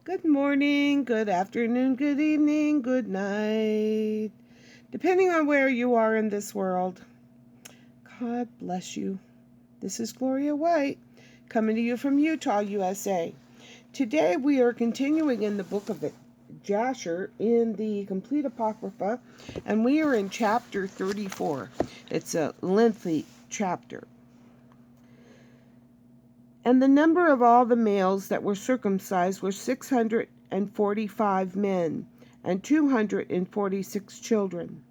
Good morning, good afternoon, good evening, good night. Depending on where you are in this world. God bless you. This is Gloria White, coming to you from Utah, USA. Today we are continuing in the book of Jasher in the Complete Apocrypha, and we are in chapter 34. It's a lengthy chapter. And the number of all the males that were circumcised were 645 men, and 246 children.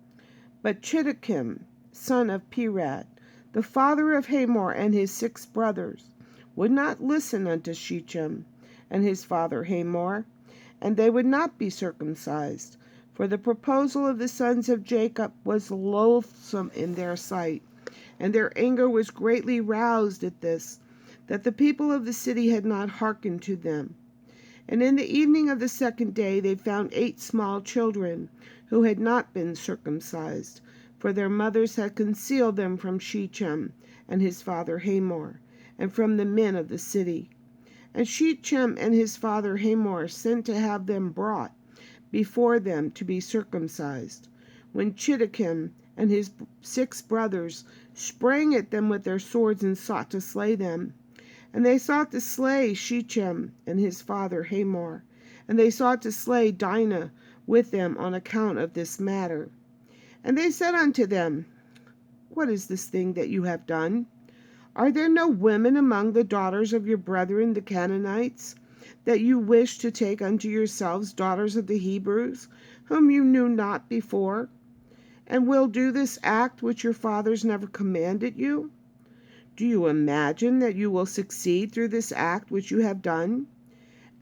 But Chiddekem, son of Perad, the father of Hamor and his 6 brothers, would not listen unto Shechem and his father Hamor, and they would not be circumcised, for the proposal of the sons of Jacob was loathsome in their sight, and their anger was greatly roused at this, that the people of the city had not hearkened to them. And in the evening of the 2nd day they found 8 small children, who had not been circumcised, for their mothers had concealed them from Shechem and his father Hamor, and from the men of the city. And Shechem and his father Hamor sent to have them brought before them to be circumcised. When Chiddekem and his 6 brothers sprang at them with their swords and sought to slay them. And they sought to slay Shechem and his father Hamor, and they sought to slay Dinah with them on account of this matter. And they said unto them, What is this thing that you have done? Are there no women among the daughters of your brethren the Canaanites, that you wish to take unto yourselves daughters of the Hebrews, whom you knew not before, and will do this act which your fathers never commanded you? Do you imagine that you will succeed through this act which you have done?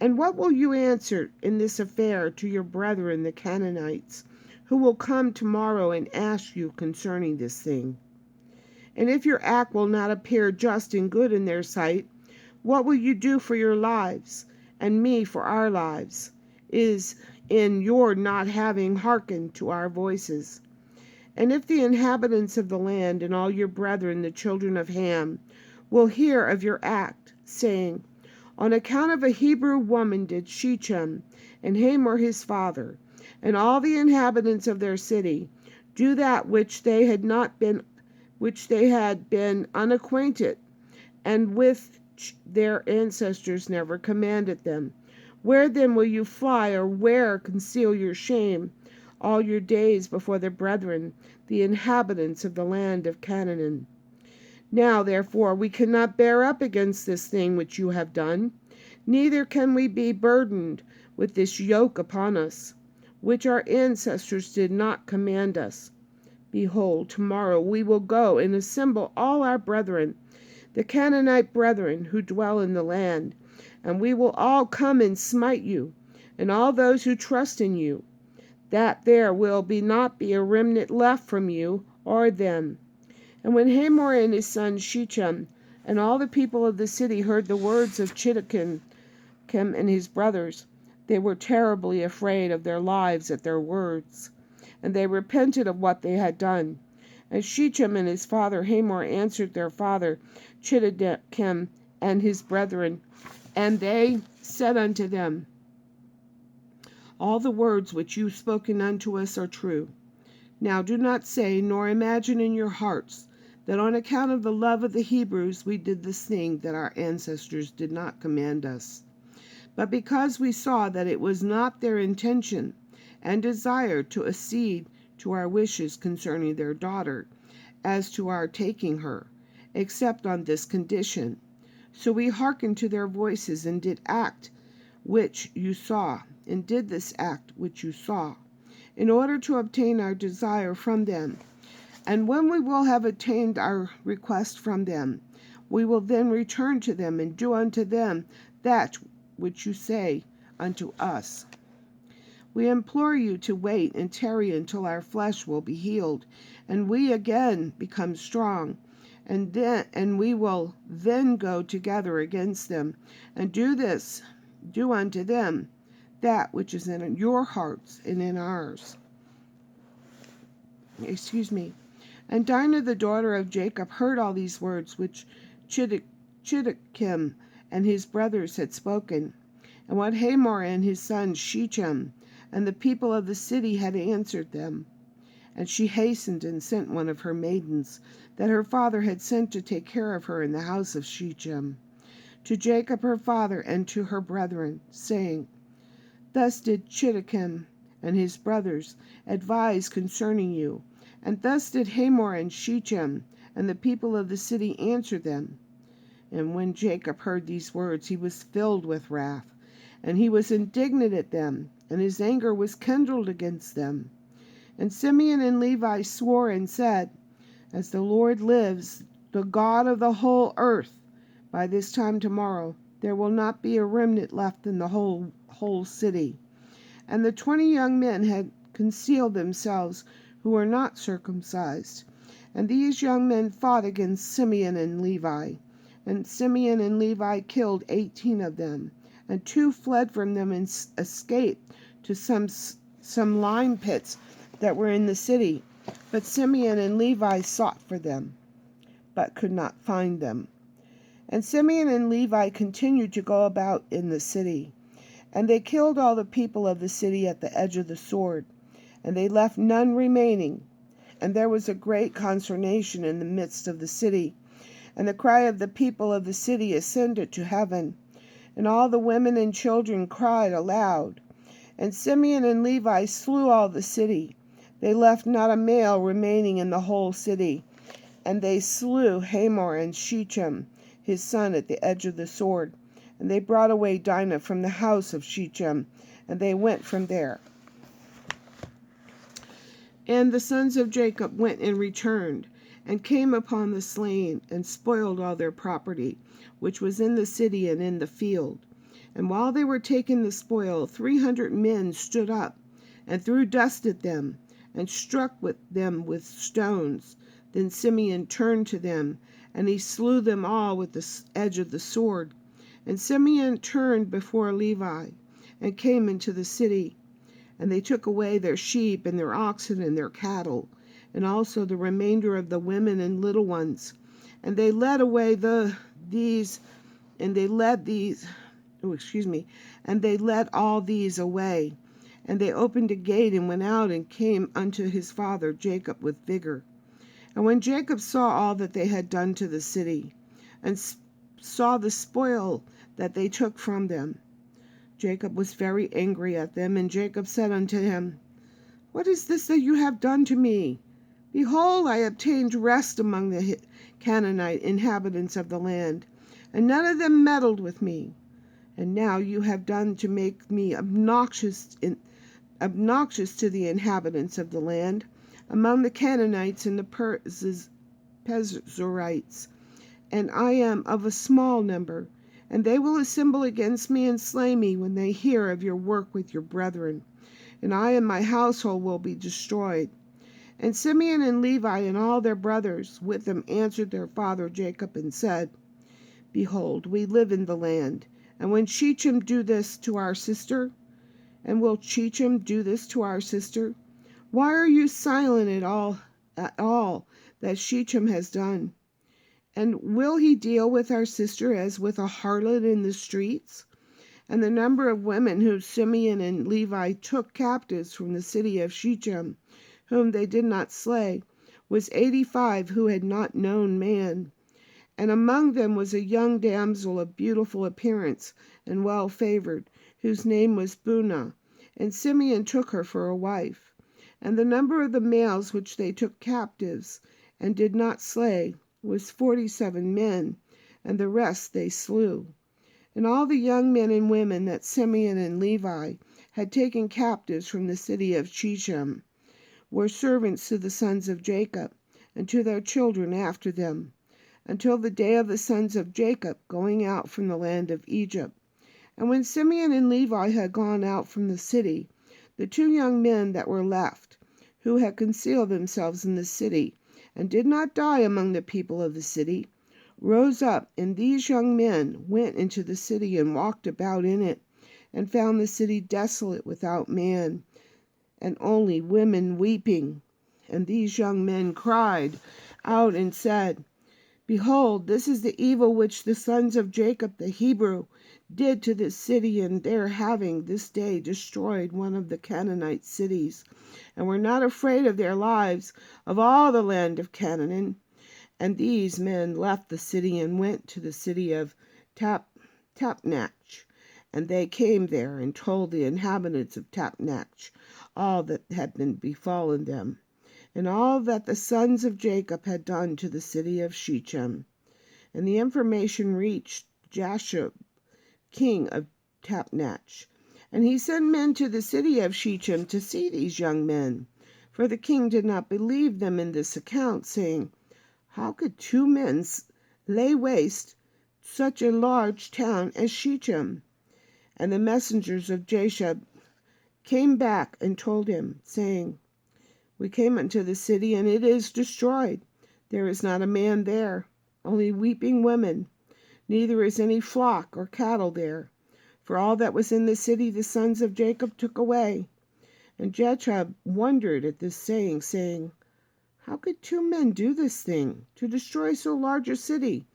And what will you answer in this affair to your brethren the Canaanites, who will come tomorrow and ask you concerning this thing? And if your act will not appear just and good in their sight, what will you do for your lives, and me for our lives, is in your not having hearkened to our voices? And if the inhabitants of the land and all your brethren, the children of Ham, will hear of your act, saying, On account of a Hebrew woman did Shechem and Hamor his father, and all the inhabitants of their city, do that which they had been unacquainted, and which their ancestors never commanded them. Where then will you fly, or where conceal your shame all your days before the brethren, the inhabitants of the land of Canaan? Now therefore we cannot bear up against this thing which you have done, neither can we be burdened with this yoke upon us, which our ancestors did not command us. Behold, tomorrow we will go and assemble all our brethren, the Canaanite brethren who dwell in the land, and we will all come and smite you, and all those who trust in you, that there will not be a remnant left from you or them. And when Hamor and his son Shechem and all the people of the city heard the words of Chiddekem and his brothers, they were terribly afraid of their lives at their words, and they repented of what they had done. And Shechem and his father Hamor answered their father Chiddekem and his brethren, and they said unto them, All the words which you spoken unto us are true. Now do not say, nor imagine in your hearts, that on account of the love of the Hebrews we did this thing that our ancestors did not command us, but because we saw that it was not their intention and desire to accede to our wishes concerning their daughter, as to our taking her, except on this condition. So we hearkened to their voices, and did this act which you saw, in order to obtain our desire from them. And when we will have attained our request from them, we will then return to them, and do unto them that which you say unto us. We implore you to wait and tarry until our flesh will be healed, and we again become strong, and we will then go together against them, and do unto them that which is in your hearts and in ours. And Dinah the daughter of Jacob heard all these words which Chiddekem and his brothers had spoken. and what Hamor and his son Shechem and the people of the city had answered them. And she hastened and sent one of her maidens, that her father had sent to take care of her in the house of Shechem, to Jacob her father and to her brethren, saying, Thus did Chiddekem and his brothers advise concerning you, and thus did Hamor and Shechem and the people of the city answer them. And when Jacob heard these words, he was filled with wrath, and he was indignant at them, and his anger was kindled against them. And Simeon and Levi swore and said, As the Lord lives, the God of the whole earth, by this time tomorrow there will not be a remnant left in the whole city. And the 20 young men had concealed themselves who were not circumcised. And these young men fought against Simeon and Levi. And Simeon and Levi killed 18 of them, and 2 fled from them and escaped to some lime pits that were in the city. But Simeon and Levi sought for them, but could not find them. And Simeon and Levi continued to go about in the city. And they killed all the people of the city at the edge of the sword, and they left none remaining. And there was a great consternation in the midst of the city, and the cry of the people of the city ascended to heaven. And all the women and children cried aloud. And Simeon and Levi slew all the city. They left not a male remaining in the whole city. And they slew Hamor and Shechem, his son, at the edge of the sword. And they brought away Dinah from the house of Shechem, and they went from there. And the sons of Jacob went and returned, and came upon the slain, and spoiled all their property, which was in the city and in the field. And while they were taking the spoil, 300 men stood up, and threw dust at them, and struck them with stones. Then Simeon turned to them, and he slew them all with the edge of the sword. And Simeon turned before Levi, and came into the city. And they took away their sheep and their oxen and their cattle, and also the remainder of the women and little ones. And they led away and they led all these away. And they opened a gate and went out and came unto his father Jacob with vigor. And when Jacob saw all that they had done to the city, and saw the spoil that they took from them, Jacob was very angry at them. And Jacob said unto him, What is this that you have done to me? Behold, I obtained rest among the Canaanite inhabitants of the land, and none of them meddled with me. And now you have done to make me obnoxious to the inhabitants of the land, among the Canaanites and the Perizzites. And I am of a small number, and they will assemble against me and slay me when they hear of your work with your brethren. And I and my household will be destroyed. And Simeon and Levi and all their brothers with them answered their father Jacob and said, Behold, we live in the land. And when Shechem do this to our sister? And will Shechem do this to our sister? Why are you silent at all that Shechem has done? And will he deal with our sister as with a harlot in the streets? And the number of women whom Simeon and Levi took captives from the city of Shechem, whom they did not slay, was 85 who had not known man. And among them was a young damsel of beautiful appearance and well favored, whose name was Bunah. And Simeon took her for a wife. And the number of the males which they took captives and did not slay was 47 men, and the rest they slew. And all the young men and women that Simeon and Levi had taken captives from the city of Shechem were servants to the sons of Jacob, and to their children after them, until the day of the sons of Jacob going out from the land of Egypt. And when Simeon and Levi had gone out from the city, the 2 young men that were left, who had concealed themselves in the city, and did not die among the people of the city, rose up, and these young men went into the city and walked about in it, and found the city desolate without man, and only women weeping. And these young men cried out and said, Behold, this is the evil which the sons of Jacob the Hebrew did to this city, and their having this day destroyed one of the Canaanite cities, and were not afraid of their lives of all the land of Canaan. And these men left the city and went to the city of Tapnach. And they came there and told the inhabitants of Tapnach all that had been befallen them, and all that the sons of Jacob had done to the city of Shechem. And the information reached Jasher, king of Tapnach, and he sent men to the city of Shechem to see these young men. For the king did not believe them in this account, saying, How could 2 men lay waste such a large town as Shechem? And the messengers of Jasher came back and told him, saying, We came unto the city, and it is destroyed. There is not a man there, only weeping women. Neither is any flock or cattle there. For all that was in the city the sons of Jacob took away. And Jasher wondered at this saying, saying, How could 2 men do this thing, to destroy so large a city,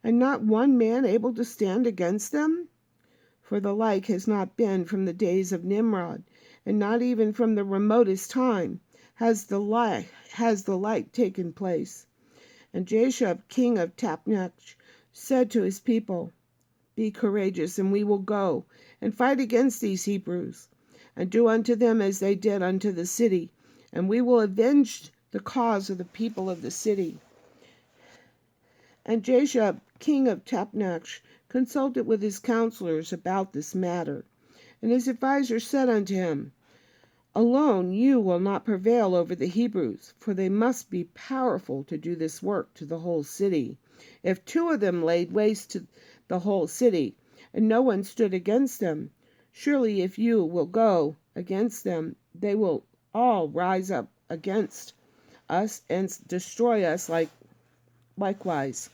and not one man able to stand against them? For the like has not been from the days of Nimrod, and not even from the remotest time has the like taken place. And Jasher, king of Tapnach, said to his people, Be courageous, and we will go and fight against these Hebrews, and do unto them as they did unto the city, and we will avenge the cause of the people of the city. And Jasher, king of Tapnach, consulted with his counselors about this matter, and his advisers said unto him, Alone you will not prevail over the Hebrews, for they must be powerful to do this work to the whole city. If 2 of them laid waste to the whole city, and no one stood against them, surely if you will go against them, they will all rise up against us and destroy us likewise.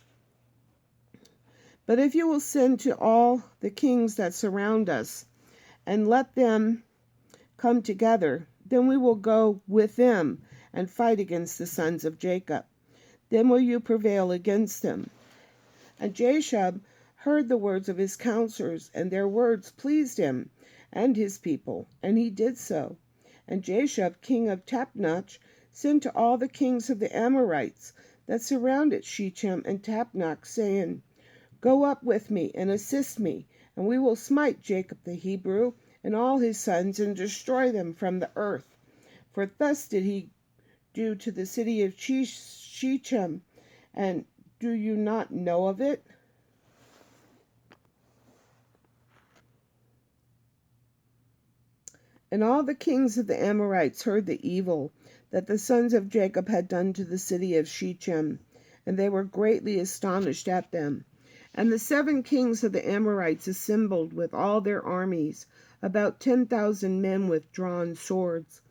But if you will send to all the kings that surround us, and let them come together, then we will go with them and fight against the sons of Jacob. Then will you prevail against them. And Jasher heard the words of his counselors, and their words pleased him and his people, and he did so. And Jasher, king of Tapnach, sent to all the kings of the Amorites that surrounded Shechem and Tapnach, saying, Go up with me and assist me, and we will smite Jacob the Hebrew and all his sons, and destroy them from the earth. For thus did he do to the city of Shechem, and do you not know of it? And all the kings of the Amorites heard the evil that the sons of Jacob had done to the city of Shechem, and they were greatly astonished at them. And the 7 kings of the Amorites assembled with all their armies, about 10,000 men with drawn swords.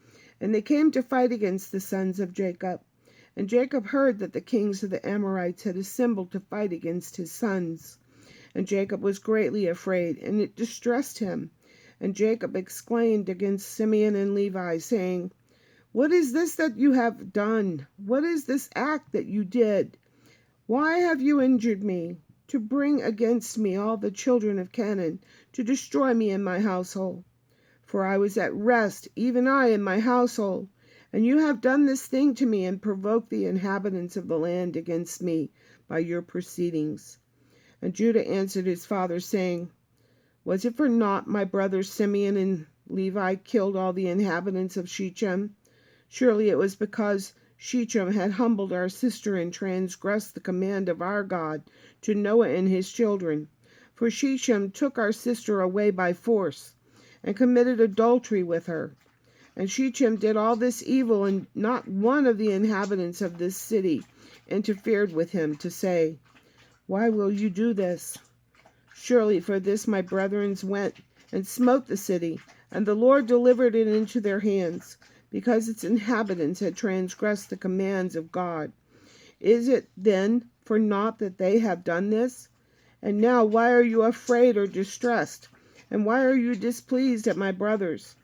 And they came to fight against the sons of Jacob. And Jacob heard that the kings of the Amorites had assembled to fight against his sons. And Jacob was greatly afraid, and it distressed him. And Jacob exclaimed against Simeon and Levi, saying, What is this that you have done? What is this act that you did? Why have you injured me, to bring against me all the children of Canaan, to destroy me and my household? For I was at rest, even I and my household, and you have done this thing to me, and provoked the inhabitants of the land against me by your proceedings. And Judah answered his father, saying, Was it for naught my brothers Simeon and Levi killed all the inhabitants of Shechem? Surely it was because Shechem had humbled our sister and transgressed the command of our God to Noah and his children. For Shechem took our sister away by force, and committed adultery with her. And Shechem did all this evil, and not one of the inhabitants of this city interfered with him to say, Why will you do this? Surely for this my brethren went and smote the city, and the Lord delivered it into their hands, because its inhabitants had transgressed the commands of God. Is it then for naught that they have done this? And now why are you afraid or distressed? And why are you displeased at my brothers?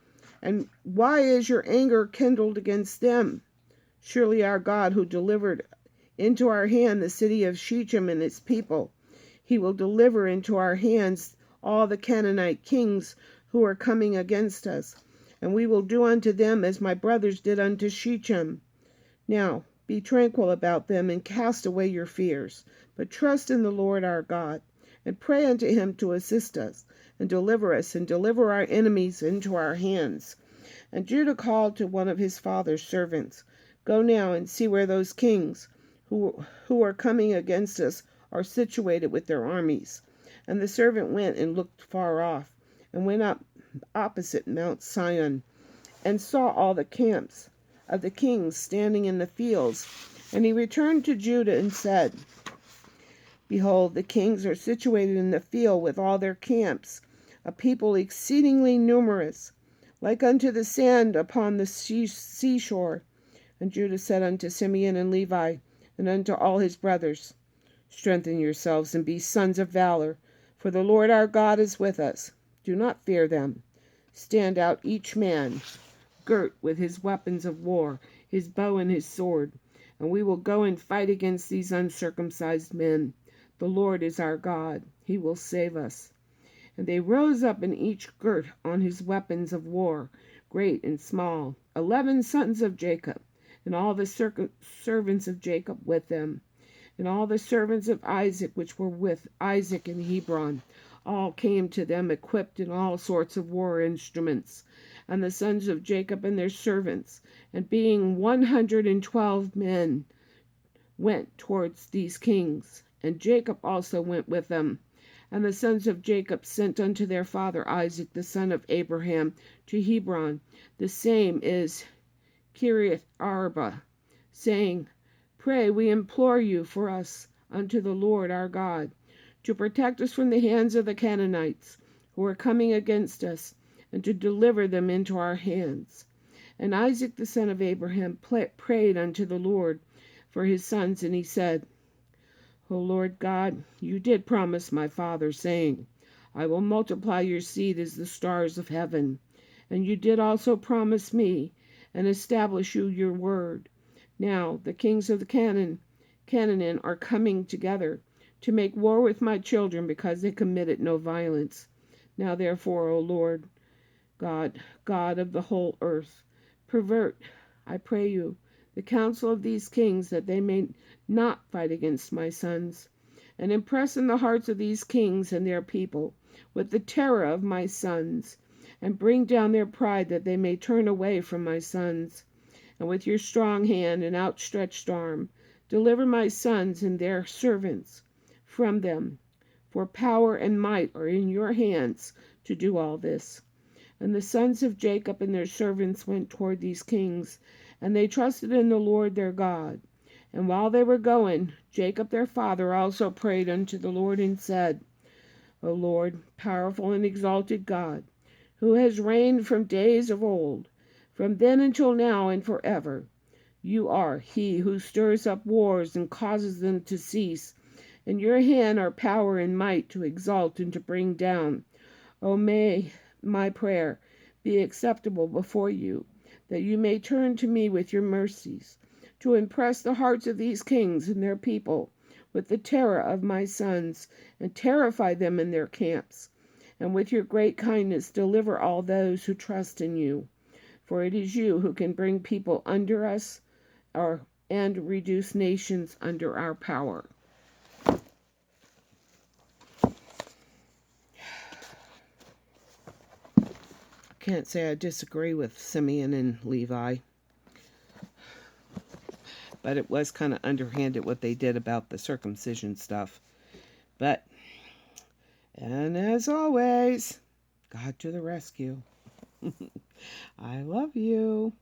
And why is your anger kindled against them? Surely our God, who delivered into our hand the city of Shechem and its people. He will deliver into our hands all the Canaanite kings who are coming against us, and we will do unto them as my brothers did unto Shechem. Now be tranquil about them, and cast away your fears, but trust in the Lord our God, and pray unto him to assist us, and deliver our enemies into our hands. And Judah called to one of his father's servants, Go now and see where those kings who are coming against us are situated with their armies. And the servant went and looked far off, and went up opposite Mount Sion, and saw all the camps of the kings standing in the fields. And he returned to Judah and said, Behold, the kings are situated in the field with all their camps, a people exceedingly numerous, like unto the sand upon the seashore. And Judah said unto Simeon and Levi, and unto all his brothers, Strengthen yourselves, and be sons of valor, for the Lord our God is with us. Do not fear them. Stand out each man, girt with his weapons of war, his bow and his sword, and we will go and fight against these uncircumcised men. The Lord is our God. He will save us. And they rose up, and each girt on his weapons of war, great and small, 11 sons of Jacob, and all the servants of Jacob with them, and all the servants of Isaac which were with Isaac in Hebron, all came to them equipped in all sorts of war instruments. And the sons of Jacob and their servants, and being 112 men, went towards these kings. And Jacob also went with them. And the sons of Jacob sent unto their father Isaac the son of Abraham to Hebron, the same is Kiriath Arba, saying, Pray, we implore you for us unto the Lord our God, to protect us from the hands of the Canaanites, who are coming against us, and to deliver them into our hands. And Isaac the son of Abraham prayed unto the Lord for his sons, and he said, O Lord God, you did promise my father, saying, I will multiply your seed as the stars of heaven. And you did also promise me, and establish you your word. Now the kings of the Canaan are coming together to make war with my children, because they committed no violence. Now therefore, O Lord God, God of the whole earth, pervert, I pray you, the counsel of these kings, that they may not fight against my sons, and impress in the hearts of these kings and their people with the terror of my sons, and bring down their pride, that they may turn away from my sons. And with your strong hand and outstretched arm, deliver my sons and their servants from them, for power and might are in your hands to do all this. And the sons of Jacob and their servants went toward these kings, and they trusted in the Lord their God. And while they were going, Jacob their father also prayed unto the Lord and said, O Lord, powerful and exalted God, who has reigned from days of old, from then until now and forever, you are he who stirs up wars and causes them to cease. In your hand are power and might to exalt and to bring down. O may my prayer be acceptable before you, that you may turn to me with your mercies, to impress the hearts of these kings and their people with the terror of my sons, and terrify them in their camps. And with your great kindness deliver all those who trust in you. For it is you who can bring people under us, and reduce nations under our power. Can't say I disagree with Simeon and Levi, but it was kind of underhanded what they did about the circumcision stuff. But, and as always, God to the rescue. I love you.